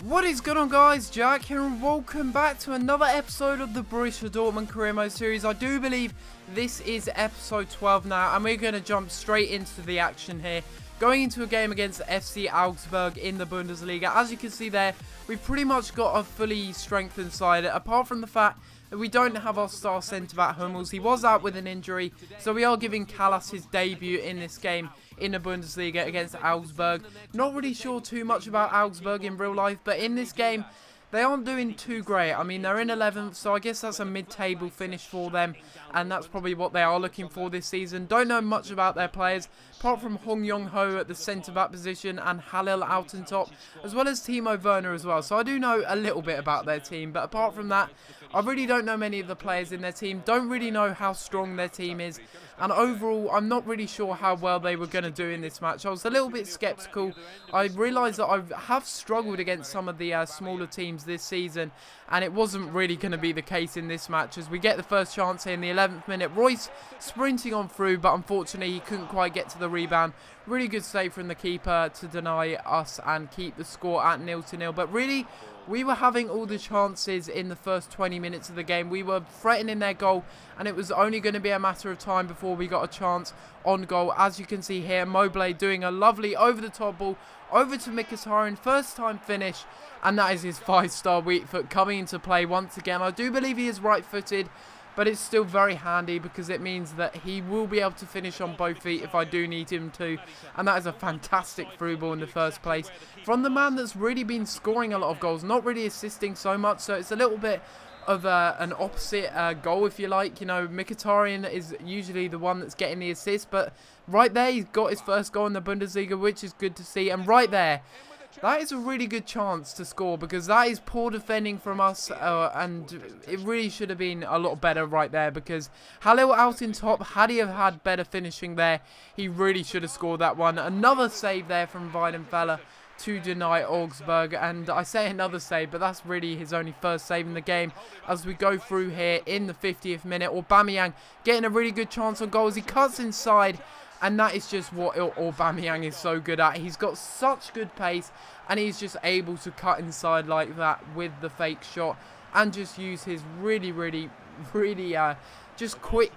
What is going on, guys? Jack here and welcome back to another episode of the Borussia Dortmund Career Mode series. I do believe this is episode 12 now, and we're going to jump straight into the action here. Going into a game against FC Augsburg in the Bundesliga. As you can see there, we've pretty much got a fully strengthened side, apart from the fact that we don't have our star centre-back Hummels. He was out with an injury, so we are giving Callas his debut in this game in the Bundesliga against Augsburg. Not really sure too much about Augsburg in real life, but in this game, they aren't doing too great. I mean, they're in 11th, so I guess that's a mid-table finish for them, and that's probably what they are looking for this season. Don't know much about their players, apart from Hong Yong-ho at the centre-back position and Halil out on top, as well as Timo Werner as well. So I do know a little bit about their team, but apart from that, I really don't know many of the players in their team, don't really know how strong their team is, and overall, I'm not really sure how well they were going to do in this match. I was a little bit sceptical. I realised that I have struggled against some of the smaller teams this season, and it wasn't really going to be the case in this match, as we get the first chance here in the 11th minute. Royce sprinting on through, but unfortunately, he couldn't quite get to the rebound. Really good save from the keeper to deny us and keep the score at 0-0, but really, we were having all the chances in the first 20 minutes of the game. We were threatening their goal, and it was only going to be a matter of time before we got a chance on goal. As you can see here, Mobley doing a lovely over-the-top ball over to Mkhitaryan. First time finish, and that is his 5-star weak foot coming into play once again. I do believe he is right-footed, but it's still very handy because it means that he will be able to finish on both feet if I do need him to. And that is a fantastic through ball in the first place from the man that's really been scoring a lot of goals, not really assisting so much. So it's a little bit of an opposite goal, if you like. You know, Mkhitaryan is usually the one that's getting the assist, but right there he's got his first goal in the Bundesliga, which is good to see. And right there, that is a really good chance to score, because that is poor defending from us, and it really should have been a lot better right there, because Halil out in top, had he have had better finishing there, he really should have scored that one. Another save there from Weidenfeller to deny Augsburg, and I say another save, but that's really his only first save in the game as we go through here in the 50th minute. Aubameyang getting a really good chance on goal as he cuts inside. And that is just what Aubameyang is so good at. He's got such good pace, and he's just able to cut inside like that with the fake shot and just use his really just quick,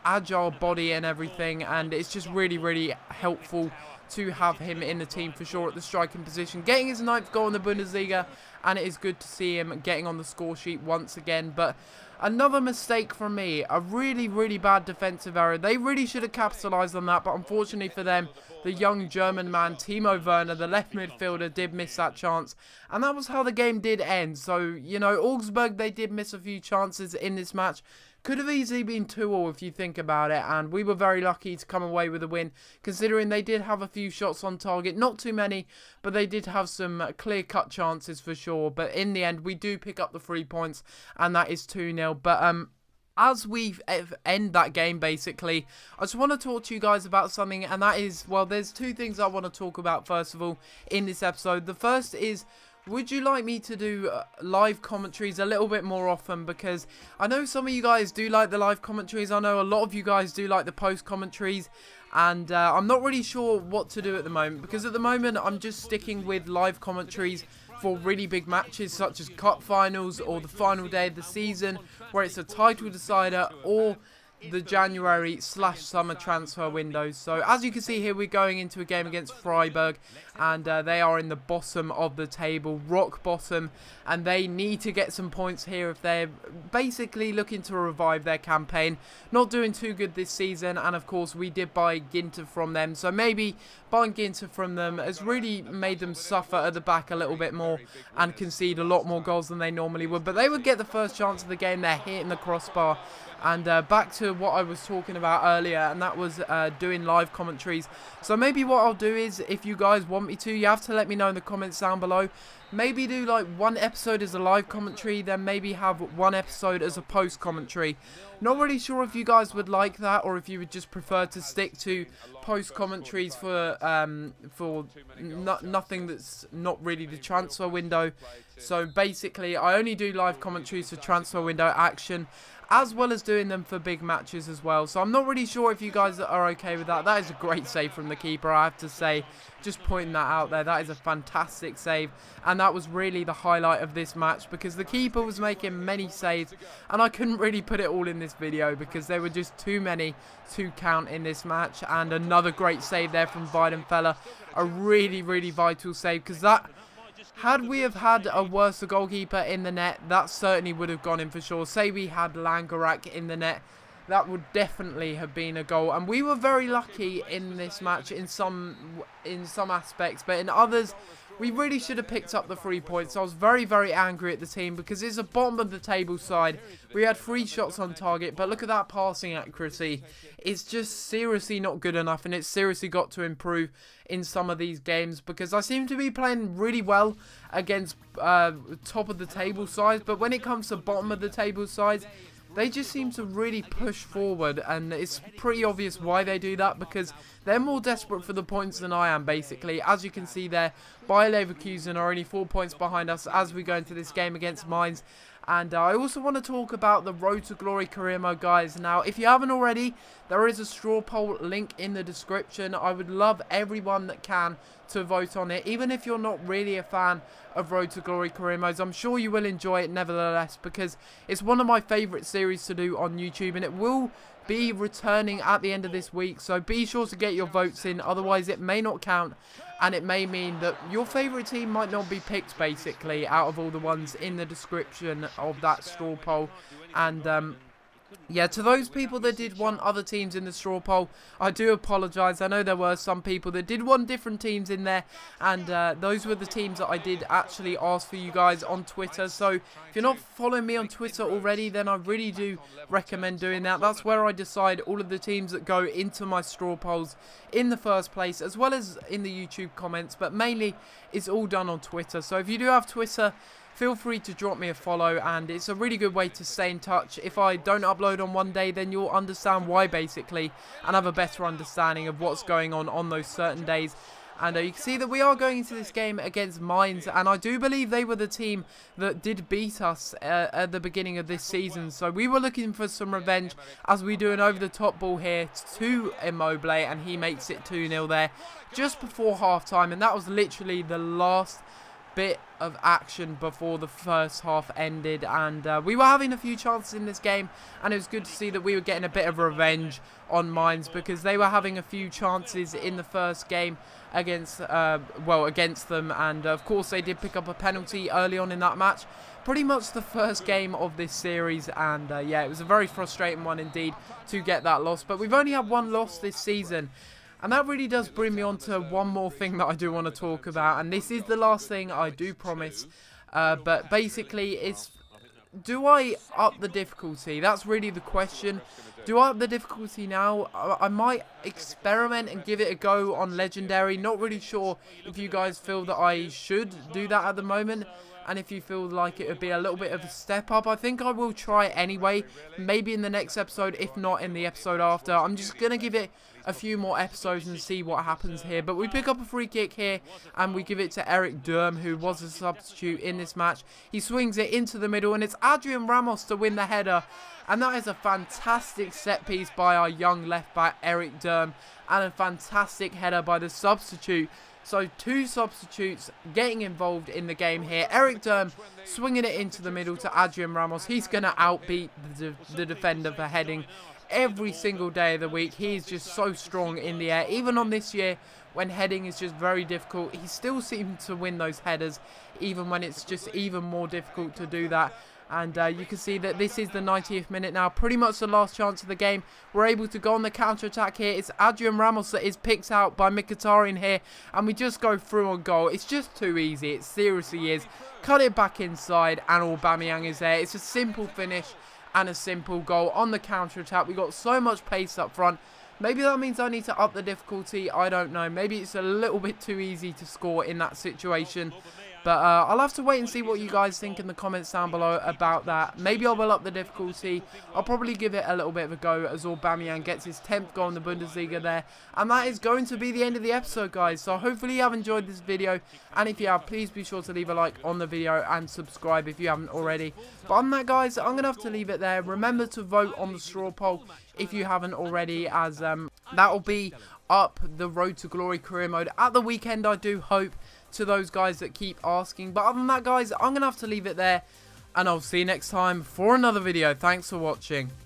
agile body and everything. And it's just really helpful to have him in the team for sure at the striking position. Getting his 9th goal in the Bundesliga, and it is good to see him getting on the score sheet once again. But another mistake from me, a really bad defensive error. They really should have capitalised on that, but unfortunately for them, the young German man, Timo Werner, the left midfielder, did miss that chance. And that was how the game did end. So, you know, Augsburg, they did miss a few chances in this match. Could have easily been 2-2 if you think about it, and we were very lucky to come away with a win, considering they did have a few shots on target. Not too many, but they did have some clear-cut chances for sure. But in the end, we do pick up the 3 points, and that is 2-0. But as we end that game, basically, I just want to talk to you guys about something, and that is, well, there's two things I want to talk about, first of all, in this episode. The first is, would you like me to do live commentaries a little bit more often? Because I know some of you guys do like the live commentaries. I know a lot of you guys do like the post commentaries. And I'm not really sure what to do at the moment. Because at the moment, I'm just sticking with live commentaries for really big matches, such as cup finals or the final day of the season, where it's a title decider, or the January/summer transfer windows. So as you can see here, we're going into a game against Freiburg, and they are in the bottom of the table, rock bottom, and they need to get some points here if they're basically looking to revive their campaign. Not doing too good this season, and of course we did buy Ginter from them, so maybe buying Ginter from them has really made them suffer at the back a little bit more and concede a lot more goals than they normally would. But they would get the first chance of the game. They're hitting the crossbar. And back to what I was talking about earlier, and that was doing live commentaries. So maybe what I'll do is, if you guys want me to, you have to let me know in the comments down below. Maybe do like one episode as a live commentary, then maybe have one episode as a post commentary. Not really sure if you guys would like that, or if you would just prefer to stick to post commentaries for nothing that's not really the transfer window. So basically, I only do live commentaries for transfer window action. as well as doing them for big matches as well. So I'm not really sure if you guys are okay with that. That is a great save from the keeper, I have to say. Just pointing that out there. That is a fantastic save. And that was really the highlight of this match, because the keeper was making many saves. And I couldn't really put it all in this video because there were just too many to count in this match. And another great save there from Weidenfeller. A really, really vital save, because that... had we have had a worse goalkeeper in the net, that certainly would have gone in for sure. Say we had Langerak in the net, that would definitely have been a goal. And we were very lucky in this match in some aspects, but in others, we really should have picked up the 3 points. I was very, very angry at the team because it's a bottom of the table side. We had 3 shots on target, but look at that passing accuracy. It's just seriously not good enough, and it's seriously got to improve in some of these games, because I seem to be playing really well against top of the table sides, but when it comes to bottom of the table sides, they just seem to really push forward, and it's pretty obvious why they do that, because they're more desperate for the points than I am, basically. As you can see there, Bayer Leverkusen are only 4 points behind us as we go into this game against Mainz. And I also want to talk about the Road to Glory career mode, guys. Now, if you haven't already, there is a straw poll link in the description. I would love everyone that can to vote on it, even if you're not really a fan of Road to Glory career modes. I'm sure you will enjoy it nevertheless, because it's one of my favourite series to do on YouTube, and it will be returning at the end of this week. So be sure to get your votes in, otherwise it may not count. And it may mean that your favourite team might not be picked, basically, out of all the ones in the description of that straw poll. And, yeah, to those people that did want other teams in the straw poll, I do apologise. I know there were some people that did want different teams in there, and those were the teams that I did actually ask for you guys on Twitter. So if you're not following me on Twitter already, then I really do recommend doing that. That's where I decide all of the teams that go into my straw polls in the first place, as well as in the YouTube comments, but mainly it's all done on Twitter. So if you do have Twitter, feel free to drop me a follow, and it's a really good way to stay in touch. If I don't upload on one day, then you'll understand why, basically, and have a better understanding of what's going on those certain days. And you can see that we are going into this game against Mainz, and I do believe they were the team that did beat us at the beginning of this season. So we were looking for some revenge, as we do an over-the-top ball here to Immobile, and he makes it 2-0 there just before half-time, and that was literally the last bit of action before the first half ended. And we were having a few chances in this game, and it was good to see that we were getting a bit of revenge on Mainz, because they were having a few chances in the first game against against them, and of course they did pick up a penalty early on in that match, pretty much the first game of this series. And yeah, it was a very frustrating one indeed to get that loss, but we've only had one loss this season. And that really does bring me on to one more thing that I do want to talk about. And this is the last thing, I do promise. But basically, it's... do I up the difficulty? That's really the question. Do I up the difficulty now? I might experiment and give it a go on Legendary. Not really sure if you guys feel that I should do that at the moment. And if you feel like it would be a little bit of a step up, I think I will try it anyway. Maybe in the next episode, if not in the episode after. I'm just going to give it a few more episodes and see what happens here. But we pick up a free kick here, and we give it to Eric Durm, who was a substitute in this match. He swings it into the middle, and it's Adrian Ramos to win the header. And that is a fantastic set piece by our young left back, Eric Durm, and a fantastic header by the substitute. So 2 substitutes getting involved in the game here. Eric Durm swinging it into the middle to Adrian Ramos. He's going to outbeat the defender for heading every single day of the week. He's just so strong in the air. Even on this year, when heading is just very difficult, he still seems to win those headers, even when it's just even more difficult to do that. And you can see that this is the 90th minute now, pretty much the last chance of the game. We're able to go on the counter-attack here. It's Adrian Ramos that is picked out by Mkhitaryan here, and we just go through on goal. It's just too easy, it seriously is. Cut it back inside, and Aubameyang is there. It's a simple finish and a simple goal on the counter-attack. We got so much pace up front. Maybe that means I need to up the difficulty, I don't know. Maybe it's a little bit too easy to score in that situation. But I'll have to wait and see what you guys think in the comments down below about that. Maybe I will up the difficulty. I'll probably give it a little bit of a go as Aubameyang gets his 10th goal in the Bundesliga there. And that is going to be the end of the episode, guys. So hopefully you have enjoyed this video. And if you have, please be sure to leave a like on the video and subscribe if you haven't already. But on that, guys, I'm going to have to leave it there. Remember to vote on the straw poll if you haven't already, as that will be up the Road to Glory career mode at the weekend, I do hope, to those guys that keep asking. But other than that, guys, I'm going to have to leave it there, and I'll see you next time for another video. Thanks for watching.